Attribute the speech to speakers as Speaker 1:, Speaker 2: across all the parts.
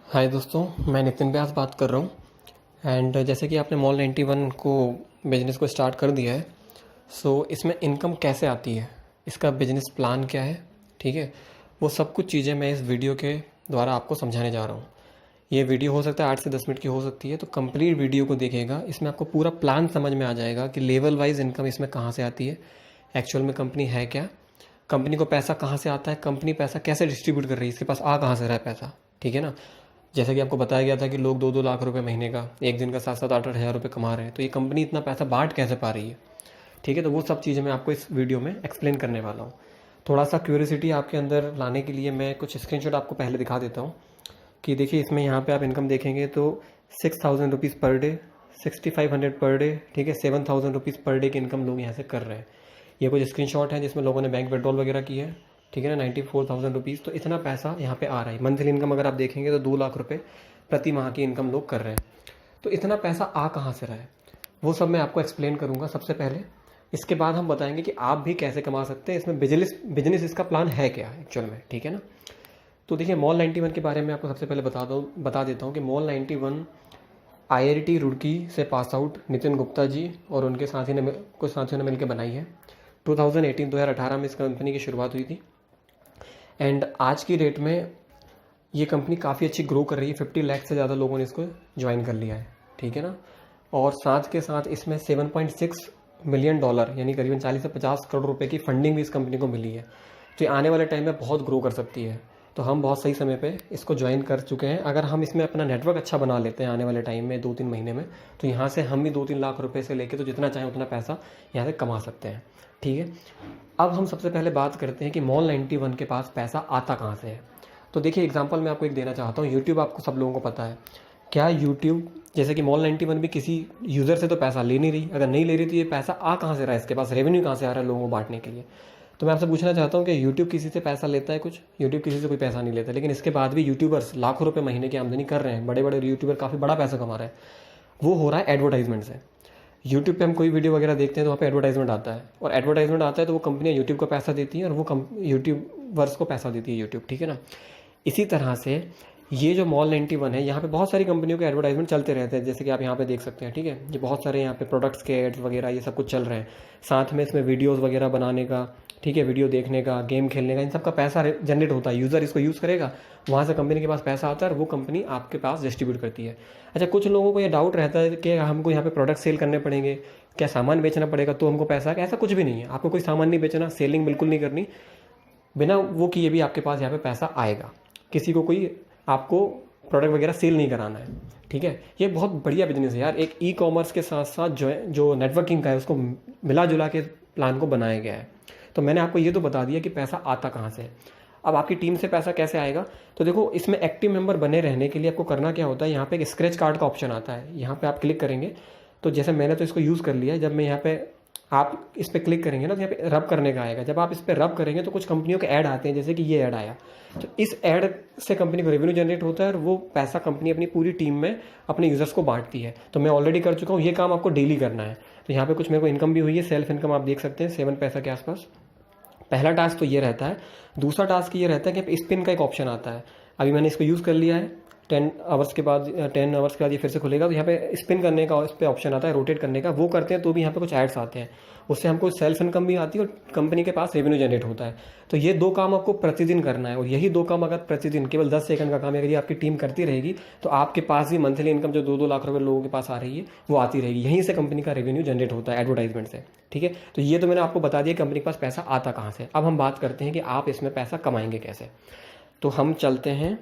Speaker 1: हाय दोस्तों, मैं नितिन व्यास बात कर रहा हूँ। एंड जैसे कि आपने मॉल 91 को बिजनेस को स्टार्ट कर दिया है, सो इसमें इनकम कैसे आती है, इसका बिजनेस प्लान क्या है, ठीक है, वो सब कुछ चीज़ें मैं इस वीडियो के द्वारा आपको समझाने जा रहा हूँ। ये वीडियो हो सकता है 8 से 10 मिनट की हो सकती है, तो कंप्लीट वीडियो को देखिएगा। इसमें आपको पूरा प्लान समझ में आ जाएगा कि लेवल वाइज इनकम इसमें कहाँ से आती है, एक्चुअल में कंपनी है क्या, कंपनी को पैसा कहाँ से आता है, कंपनी पैसा कैसे डिस्ट्रीब्यूट कर रही है, इसके पास आ कहाँ से रहा है पैसा, ठीक है ना। जैसे कि आपको बताया गया था कि लोग 2-2 लाख रुपए महीने का, एक दिन का 7-7 8-8 हज़ार रुपये कमा रहे हैं, तो ये कंपनी इतना पैसा बांट कैसे पा रही है, ठीक है। तो वो सब चीज़ें मैं आपको इस वीडियो में एक्सप्लेन करने वाला हूँ। थोड़ा सा क्यूरियोसिटी आपके अंदर लाने के लिए मैं कुछ स्क्रीनशॉट आपको पहले दिखा देता हूँ कि देखिए इसमें यहाँ पे आप इनकम देखेंगे तो 6,000 rupees per day, 6,500 per day, ठीक है, 7,000 रुपीज़ पर डे की इनकम लोग यहाँ से कर रहे हैं। ये कुछ स्क्रीनशॉट है जिसमें लोगों ने बैंक विड्रॉल वगैरह की है, ठीक है ना, 94,000 रुपीज़। तो इतना पैसा यहाँ पे आ रहा है। मंथली इनकम अगर आप देखेंगे तो 2 लाख रुपए प्रति माह की इनकम लोग कर रहे हैं। तो इतना पैसा आ कहाँ से रहा है, वो सब मैं आपको एक्सप्लेन करूँगा सबसे पहले। इसके बाद हम बताएंगे कि आप भी कैसे कमा सकते हैं, इसमें बिजनेस इसका प्लान है क्या एक्चुअल में, ठीक है ना। तो देखिए मॉल 91 के बारे में आपको सबसे पहले बता देता हूँ कि मॉल 91 IIT रुड़की से पास आउट नितिन गुप्ता जी और उनके कुछ साथियों ने मिलकर बनाई है। 2018 में इस कंपनी की शुरुआत हुई थी। एंड आज की डेट में ये कंपनी काफ़ी अच्छी ग्रो कर रही है। 50 लाख से ज़्यादा लोगों ने इसको ज्वाइन कर लिया है, ठीक है ना। और साथ के साथ इसमें $7.6 मिलियन यानी करीबन 40 से 50 करोड़ रुपए की फंडिंग भी इस कंपनी को मिली है। तो ये आने वाले टाइम में बहुत ग्रो कर सकती है। तो हम बहुत सही समय पे इसको ज्वाइन कर चुके हैं। अगर हम इसमें अपना नेटवर्क अच्छा बना लेते हैं आने वाले टाइम में 2-3 महीने में, तो यहाँ से हम भी 2-3 लाख रुपए से लेके तो जितना चाहें उतना पैसा यहाँ से कमा सकते हैं, ठीक है। अब हम सबसे पहले बात करते हैं कि मॉल 91 के पास पैसा आता कहाँ से है। तो देखिए एग्जांपल मैं आपको एक देना चाहता हूँ। यूट्यूब आपको सब लोगों को पता है। क्या यूट्यूब जैसे कि मॉल 91 भी किसी यूज़र से तो पैसा ले नहीं रही, अगर नहीं ले रही तो ये पैसा आ कहाँ से रहा है, इसके पास रेवेन्यू कहाँ से आ रहा है लोगों को बांटने के लिए। तो मैं आपसे पूछना चाहता हूँ कि यूट्यूब किसी से पैसा लेता है कुछ? यूट्यूब किसी से कोई पैसा नहीं लेता। लेकिन इसके बाद भी यूट्यूबर्स लाखों रुपए महीने की आमदनी कर रहे हैं। बड़े बड़े यूट्यूबर काफ़ी बड़ा पैसा कमा रहे हैं। वो हो रहा है एडवर्टाइजमेंट से। यूट्यूब पे हम कोई वीडियो वगैरह देखते हैं तो वहाँ पे एडवर्टाइजमेंट आता है, और एडवर्टाइजमेंट आता है तो वो कंपनियाँ यूट्यूब को पैसा देती हैं और वो यूट्यूबर्स को पैसा देती है यूट्यूब, ठीक है ना। इसी तरह से ये जो मॉल 91 है, यहाँ पे बहुत सारी कंपनियों के एडवर्टाइजमेंट चलते रहते हैं, जैसे कि आप यहाँ पे देख सकते हैं, ठीक है। ये बहुत सारे यहाँ पे प्रोडक्ट्स के एड्स वगैरह ये सब कुछ चल रहे हैं। साथ में इसमें वीडियोस वगैरह बनाने का, ठीक है, वीडियो देखने का, गेम खेलने का, इन सब का पैसा जनरेट होता है। यूज़र इसको यूज़ करेगा, वहाँ से कंपनी के पास पैसा आता है और वो कंपनी आपके पास डिस्ट्रीब्यूट करती है। अच्छा, कुछ लोगों को ये डाउट रहता है कि हमको यहाँ पे प्रोडक्ट सेल करने पड़ेंगे, क्या सामान बेचना पड़ेगा तो हमको पैसा आएगा। ऐसा कुछ भी नहीं है। आपको कोई सामान नहीं बेचना, सेलिंग बिल्कुल नहीं करनी, बिना वो किए भी आपके पास यहाँ पे पैसा आएगा। किसी को कोई आपको प्रोडक्ट वगैरह सेल नहीं कराना है, ठीक है। ये बहुत बढ़िया बिजनेस है यार। एक ई-कॉमर्स के साथ साथ जो नेटवर्किंग का है उसको मिला जुला के प्लान को बनाया गया है। तो मैंने आपको ये तो बता दिया कि पैसा आता कहाँ से है। अब आपकी टीम से पैसा कैसे आएगा, तो देखो इसमें एक्टिव मेंबर बने रहने के लिए आपको करना क्या होता है, यहाँ पे एक स्क्रैच कार्ड का ऑप्शन आता है। यहाँ पे आप क्लिक करेंगे तो जैसे मैंने तो इसको यूज़ कर लिया है। जब मैं यहाँ पे आप इस पर क्लिक करेंगे ना तो यहाँ पे रब करने का आएगा। जब आप इस पर रब करेंगे तो कुछ कंपनियों के ऐड आते हैं, जैसे कि ये ऐड आया। तो इस ऐड से कंपनी को रेवेन्यू जनरेट होता है और वो पैसा कंपनी अपनी पूरी टीम में अपने यूज़र्स को बांटती है। तो मैं ऑलरेडी कर चुका हूँ, ये काम आपको डेली करना है। तो यहाँ पे कुछ मेरे को इनकम भी हुई है, सेल्फ इनकम आप देख सकते हैं 7 पैसा के आसपास। पहला टास्क तो ये रहता है। दूसरा टास्क ये रहता है कि स्पिन का एक ऑप्शन आता है। अभी मैंने इसको यूज़ कर लिया है। 10 आवर्स के बाद ये फिर से खुलेगा। तो यहाँ पे स्पिन करने का इस पर ऑप्शन आता है, रोटेट करने का। वो करते हैं तो भी यहाँ पे कुछ एड्स आते हैं, उससे हमको सेल्फ इनकम भी आती है और कंपनी के पास रेवेन्यू जनरेट होता है। तो ये 2 काम आपको प्रतिदिन करना है, और यही 2 काम अगर प्रतिदिन केवल 10 सेकंड का काम है, अगर ये आपकी टीम करती रहेगी तो आपके पास भी मंथली इनकम जो 2-2 लाख रुपए लोगों के पास आ रही है वो आती रहेगी। यहीं से कंपनी का रेवेन्यू जनरेट होता है एडवर्टाइजमेंट से, ठीक है। तो ये तो मैंने आपको बता दिया कंपनी के पास पैसा आता कहाँ से। अब हम बात करते हैं कि आप इसमें पैसा कमाएंगे कैसे। तो हम चलते हैं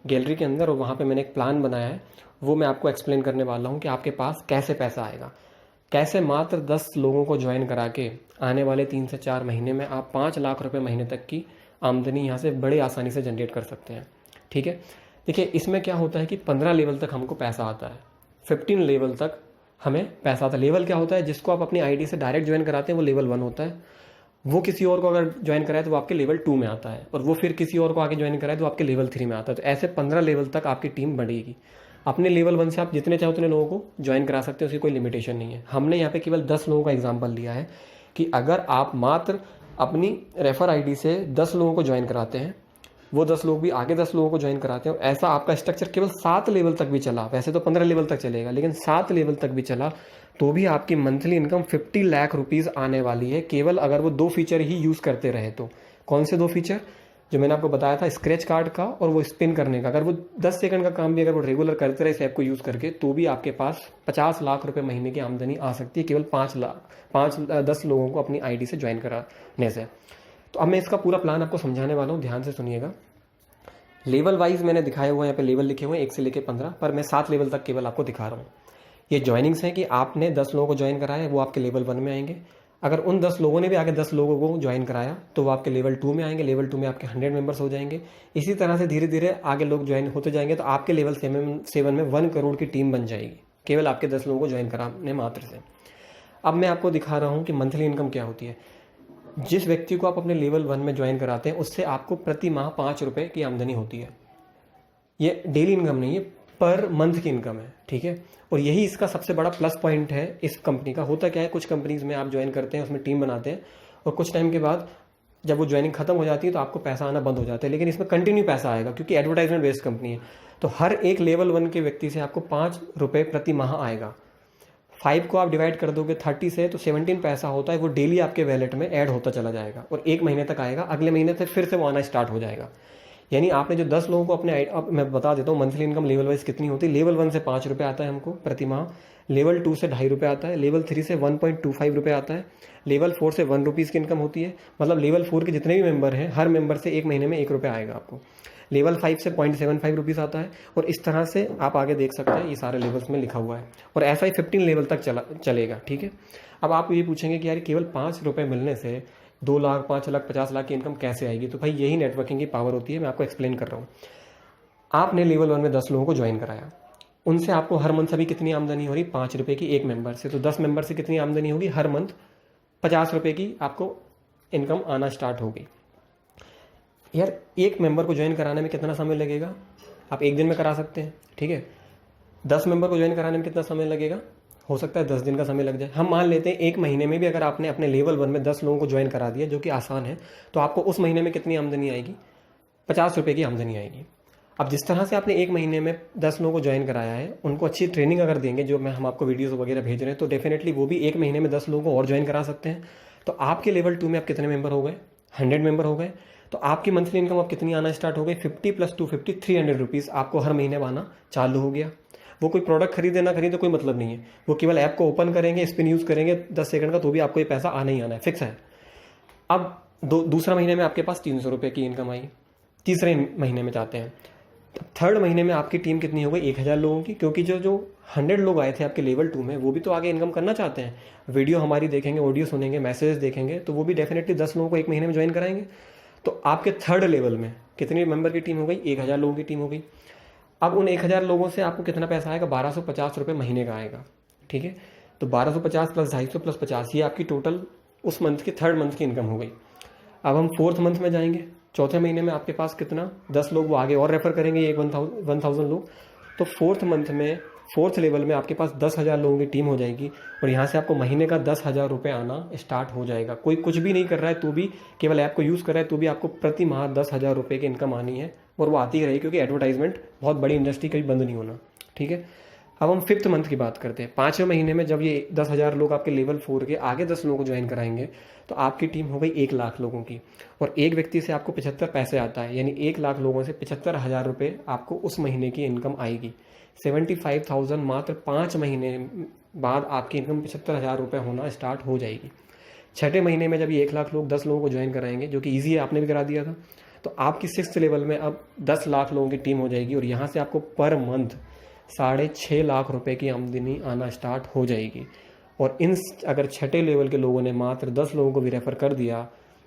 Speaker 1: गैलरी के अंदर और वहाँ पे मैंने एक प्लान बनाया है, वो मैं आपको एक्सप्लेन करने वाला हूँ कि आपके पास कैसे पैसा आएगा। कैसे मात्र 10 लोगों को ज्वाइन करा के आने वाले 3 से 4 महीने में आप 5 लाख रुपए महीने तक की आमदनी यहाँ से बड़े आसानी से जनरेट कर सकते हैं, ठीक है। देखिए इसमें क्या होता है कि 15 लेवल तक हमको पैसा आता है, 15 लेवल तक हमें पैसा आता है। लेवल क्या होता है, जिसको आप अपनी आईडी से डायरेक्ट ज्वाइन कराते हैं वो लेवल 1 होता है। वो किसी और को अगर ज्वाइन कराए तो वो आपके लेवल 2 में आता है, और वो फिर किसी और को आगे ज्वाइन कराए तो आपके लेवल 3 में आता है। तो ऐसे 15 लेवल तक आपकी टीम बढ़ेगी। अपने लेवल 1 से आप जितने चाहो उतने लोगों को ज्वाइन करा सकते हैं, उसकी कोई लिमिटेशन नहीं है। हमने यहाँ पे केवल 10 लोगों का एग्जाम्पल लिया है कि अगर आप मात्र अपनी रेफर आईडी से 10 लोगों को ज्वाइन कराते हैं, वो 10 लोग भी आगे 10 लोगों को ज्वाइन कराते हैं। ऐसा आपका स्ट्रक्चर केवल 7 लेवल तक भी चला, वैसे तो 15 लेवल तक चलेगा, लेकिन 7 लेवल तक भी चला तो भी आपकी मंथली इनकम 50 लाख रुपीज़ आने वाली है, केवल अगर वो 2 फीचर ही यूज़ करते रहे तो। कौन से 2 फीचर? जो मैंने आपको बताया था, स्क्रैच कार्ड का और वो स्पिन करने का। अगर वो 10 सेकंड का काम भी अगर वो रेगुलर करते रहे इस ऐप को यूज़ करके, तो भी आपके पास 50 लाख रुपए महीने की आमदनी आ सकती है, केवल 10 लोगों को अपनी आईडी से ज्वाइन कराने से। तो अब मैं इसका पूरा प्लान आपको समझाने वाला हूँ, ध्यान से सुनिएगा। लेवल वाइज मैंने दिखाया हुआ है, यहाँ पे लेवल लिखे हुए हैं 1 से लेकर 15, पर मैं 7 लेवल तक केवल आपको दिखा रहा हूँ। ये ज्वाइनिंग्स हैं कि आपने 10 लोगों को ज्वाइन कराया है, वो आपके लेवल 1 में आएंगे। अगर उन 10 लोगों ने भी आगे 10 लोगों को ज्वाइन कराया तो वो आपके लेवल 2 में आएंगे। लेवल 2 में आपके 100 मेंबर्स हो जाएंगे। इसी तरह से धीरे धीरे आगे लोग ज्वाइन होते जाएंगे तो आपके लेवल 7 में 1 करोड़ की टीम बन जाएगी, केवल आपके 10 लोगों को ज्वाइन कराने मात्र से। अब मैं आपको दिखा रहा हूँ कि मंथली इनकम क्या होती है। जिस व्यक्ति को आप अपने लेवल 1 में ज्वाइन कराते हैं उससे आपको प्रति माह 5 रुपये की आमदनी होती है। ये डेली इनकम नहीं है, पर मंथ की इनकम है, ठीक है। और यही इसका सबसे बड़ा प्लस पॉइंट है इस कंपनी का। होता क्या है, कुछ कंपनीज में आप ज्वाइन करते हैं, उसमें टीम बनाते हैं और कुछ टाइम के बाद जब वो ज्वाइनिंग खत्म हो जाती है तो आपको पैसा आना बंद हो जाता है, लेकिन इसमें कंटिन्यू पैसा आएगा क्योंकि एडवर्टाइजमेंट बेस्ड कंपनी है। तो हर एक लेवल 1 के व्यक्ति से आपको 5 रुपये प्रति माह आएगा। 5 को आप डिवाइड कर दोगे 30 से तो 17 पैसा होता है, वो डेली आपके वैलेट में ऐड होता चला जाएगा और 1 महीने तक आएगा। अगले महीने से फिर से वो आना स्टार्ट हो जाएगा। यानी आपने जो 10 लोगों को अपने, अब मैं बता देता हूँ मंथली इनकम लेवल वाइज कितनी होती है। लेवल 1 से 5 रुपये आता है हमको प्रति माह, लेवल 2 से 2.5 रुपये आता है, लेवल 3 से 1.25 रुपये आता है, लेवल 4 से 1 रुपीज़ की इनकम होती है। मतलब लेवल 4 के जितने भी मेंबर हैं हर मेंबर से 1 महीने में 1 रुपये आएगा आपको। लेवल 5 से 0.75 रुपीज़ आता है और इस तरह से आप आगे देख सकते हैं, ये सारे लेवल्स में लिखा हुआ है और ऐसा ही 15 लेवल तक चलेगा, ठीक है। अब आप ये पूछेंगे कि यार केवल 5 रुपये मिलने से 2 लाख, 5 लाख, 50 लाख की इनकम कैसे आएगी? तो भाई यही नेटवर्किंग की पावर होती है, मैं आपको एक्सप्लेन कर रहा हूँ। आपने लेवल 1 में 10 लोगों को ज्वाइन कराया, उनसे आपको हर मंथ अभी कितनी आमदनी हो रही? 5 रुपये की एक मेंबर से। तो 10 मेंबर से कितनी आमदनी होगी? हर मंथ 50 रुपये की आपको इनकम आना स्टार्ट होगी। यार एक मेंबर को ज्वाइन कराने में कितना समय लगेगा? आप एक दिन में करा सकते हैं, ठीक है। 10 मेंबर को ज्वाइन कराने में कितना समय लगेगा? हो सकता है 10 दिन का समय लग जाए। हम मान लेते हैं 1 महीने में भी अगर आपने अपने लेवल 1 में 10 लोगों को ज्वाइन करा दिया, जो कि आसान है, तो आपको उस महीने में कितनी आमदनी आएगी? 50 रुपये की आमदनी आएगी। अब जिस तरह से आपने 1 महीने में 10 लोगों को ज्वाइन कराया है, उनको अच्छी ट्रेनिंग अगर देंगे, जो हम आपको वीडियोस वगैरह भेज रहे हैं, तो डेफिनेटली वो भी 1 महीने में 10 लोगों को और ज्वाइन करा सकते हैं। तो आपके लेवल 2 में आप कितने मेंबर हो गए? 100 मेंबर हो गए। तो आपकी मंथली इनकम अब कितनी आना स्टार्ट हो गई? 50 + 250 300 रुपीज़ आपको हर महीने आना चालू हो गया। वो कोई प्रोडक्ट खरीदे ना खरीदे कोई मतलब नहीं है, वो केवल ऐप को ओपन करेंगे, स्पिन यूज़ करेंगे 10 सेकंड का, तो भी आपको ये पैसा आना ही आना है, फिक्स है। अब दूसरा महीने में आपके पास 300 रुपये की इनकम आई, तीसरे महीने में जाते हैं। थर्ड महीने में आपकी टीम कितनी हो गई? 1000 लोगों की, क्योंकि जो 100 लोग आए थे आपके लेवल 2 में, वो भी तो आगे इनकम करना चाहते हैं। वीडियो हमारी देखेंगे, ऑडियो सुनेंगे, मैसेज देखेंगे, तो वो भी डेफिनेटली 10 लोगों को 1 महीने में ज्वाइन कराएंगे। तो आपके थर्ड लेवल में कितने मेंबर की टीम हो गई? 1000 लोगों की टीम हो गई। अब उन 1000 लोगों से आपको कितना पैसा आएगा? 1250 रुपये महीने का आएगा, ठीक है। तो 1250 + 250 + 50, ये आपकी टोटल उस मंथ की, थर्ड मंथ की इनकम हो गई। अब हम 4th मंथ में जाएंगे। चौथे महीने में आपके पास कितना? 10 लोग वो आगे और रेफर करेंगे, एक 1000 लोग। तो 4th मंथ में 4th लेवल में आपके पास 10,000 लोगों की टीम हो जाएगी और यहाँ से आपको महीने का 10,000 रुपये आना स्टार्ट हो जाएगा। कोई कुछ भी नहीं कर रहा है तो भी, केवल ऐप को यूज़ कर रहा है तो भी आपको प्रति माह 10,000 रुपये की इनकम आनी है और वो आती ही रही, क्योंकि एडवर्टाइजमेंट बहुत बड़ी इंडस्ट्री, कभी बंद नहीं होना, ठीक है। अब हम 5th मंथ की बात करते हैं। 5वें महीने में जब ये 10,000 लोग आपके लेवल 4 के आगे 10 लोगों को ज्वाइन कराएंगे, तो आपकी टीम हो गई 1 लाख लोगों की और एक व्यक्ति से आपको 75 पैसे आता है, यानी 1 लाख लोगों से 75,000 रुपये आपको उस महीने की इनकम आएगी। 75,000 मात्र 5 महीने बाद आपकी इनकम 75,000 रुपये होना स्टार्ट हो जाएगी। 6ठे महीने में जब ये 1 लाख लोग 10 लोगों को ज्वाइन कराएंगे, जो कि ईजी है, आपने भी करा दिया था, तो आपकी 6th लेवल में अब 10 लाख लोगों की टीम हो जाएगी और यहाँ से आपको पर मंथ 6.5 लाख रुपए की आमदनी आना स्टार्ट हो जाएगी। और इन अगर 6ठे लेवल के लोगों ने मात्र 10 लोगों को भी रेफ़र कर दिया,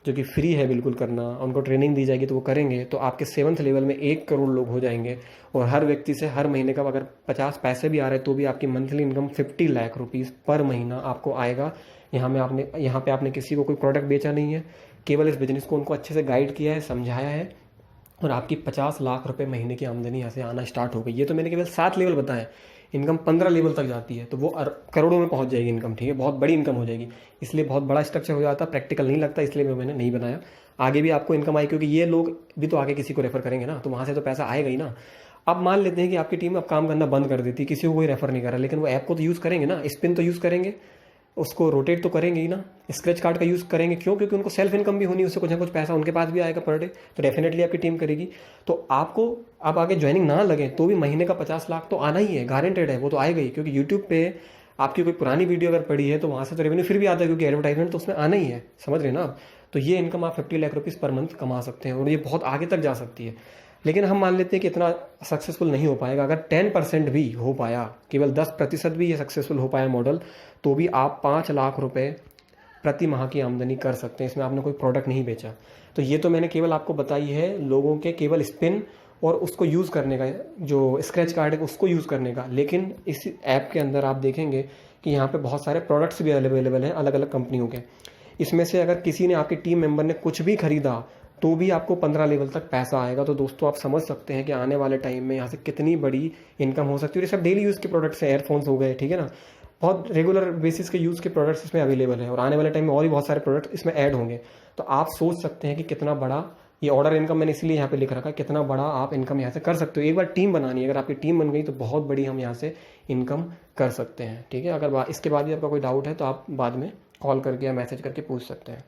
Speaker 1: जो कि फ्री है बिल्कुल करना, उनको ट्रेनिंग दी जाएगी तो वो करेंगे, तो आपके 7th लेवल में 1 करोड़ लोग हो जाएंगे और हर व्यक्ति से हर महीने का अगर 50 पैसे भी आ रहे हैं तो भी आपकी मंथली इनकम 50 लाख रुपीज़ पर महीना आपको आएगा। यहाँ पे आपने किसी को कोई प्रोडक्ट बेचा नहीं है, केवल इस बिजनेस को उनको अच्छे से गाइड किया है, समझाया है और आपकी 50 लाख रुपए महीने की आमदनी यहाँ से आना स्टार्ट हो गई। ये तो मैंने केवल 7 लेवल बताए, इनकम 15 लेवल तक जाती है तो वो करोड़ों में पहुँच जाएगी इनकम, ठीक है, बहुत बड़ी इनकम हो जाएगी। इसलिए बहुत बड़ा स्ट्रक्चर हो जाता है, प्रैक्टिकल नहीं लगता, इसलिए मैंने नहीं बनाया। आगे भी आपको इनकम आएगी, क्योंकि ये लोग भी तो आगे किसी को रेफर करेंगे ना, तो वहाँ से तो पैसा आएगा ही ना। अब मान लेते हैं कि आपकी टीम अब काम करना बंद कर देती, किसी को कोई रेफर नहीं कर रहा, लेकिन वो ऐप को तो यूज़ करेंगे ना, स्पिन तो यूज़ करेंगे, उसको रोटेट तो करेंगे ही ना, स्क्रैच कार्ड का यूज़ करेंगे। क्यों? क्योंकि उनको सेल्फ इनकम भी होनी है, उससे कुछ ना कुछ पैसा उनके पास भी आएगा पर डे, तो डेफिनेटली आपकी टीम करेगी। तो आपको अब आगे ज्वाइनिंग ना लगे तो भी महीने का 50 लाख तो आना ही है, गारंटेड है, वो तो आएगा ही। क्योंकि यूट्यूब पे आपकी कोई पुरानी वीडियो अगर पड़ी है तो वहाँ से तो रेवेन्यू फिर भी आता है, क्योंकि एडवर्टाइजमेंट तो उसमें आना ही है, समझ रहे हैं ना आप। तो ये इनकम आप 50 लाख रुपीज़ पर मंथ कमा सकते हैं, और ये बहुत आगे तक जा सकती है। लेकिन हम मान लेते हैं कि इतना सक्सेसफुल नहीं हो पाएगा। अगर 10% भी हो पाया, केवल 10% भी ये सक्सेसफुल हो पाया मॉडल, तो भी आप 5 लाख रुपए प्रति माह की आमदनी कर सकते हैं। इसमें आपने कोई प्रोडक्ट नहीं बेचा। तो ये तो मैंने केवल आपको बताई है लोगों के केवल स्पिन और उसको यूज़ करने का, जो स्क्रैच कार्ड है उसको यूज़ करने का। लेकिन इस ऐप के अंदर आप देखेंगे कि यहाँ पे बहुत सारे प्रोडक्ट्स भी अवेलेबल हैं अलग अलग कंपनियों के। इसमें से अगर किसी ने, आपके टीम मेंबर ने कुछ भी खरीदा, तो भी आपको 15 लेवल तक पैसा आएगा। तो दोस्तों आप समझ सकते हैं कि आने वाले टाइम में यहाँ से कितनी बड़ी इनकम हो सकती है। और ये सब डेली यूज़ के प्रोडक्ट्स हैं, एयरफोन्स हो गए, ठीक है ना, बहुत रेगुलर बेसिस के यूज़ के प्रोडक्ट्स इसमें अवेलेबल है, और आने वाले टाइम में और भी बहुत सारे प्रोडक्ट इसमें ऐड होंगे। तो आप सोच सकते हैं कि कितना बड़ा ये ऑर्डर इनकम, मैंने इसलिए यहाँ पे लिख रखा है, कितना बड़ा आप इनकम यहाँ से कर सकते हो। एक बार टीम बनानी है, अगर आपकी टीम बन गई तो बहुत बड़ी हम यहाँ से इनकम कर सकते हैं, ठीक है। अगर इसके बाद भी आपका कोई डाउट है तो आप बाद में कॉल करके या मैसेज करके पूछ सकते हैं।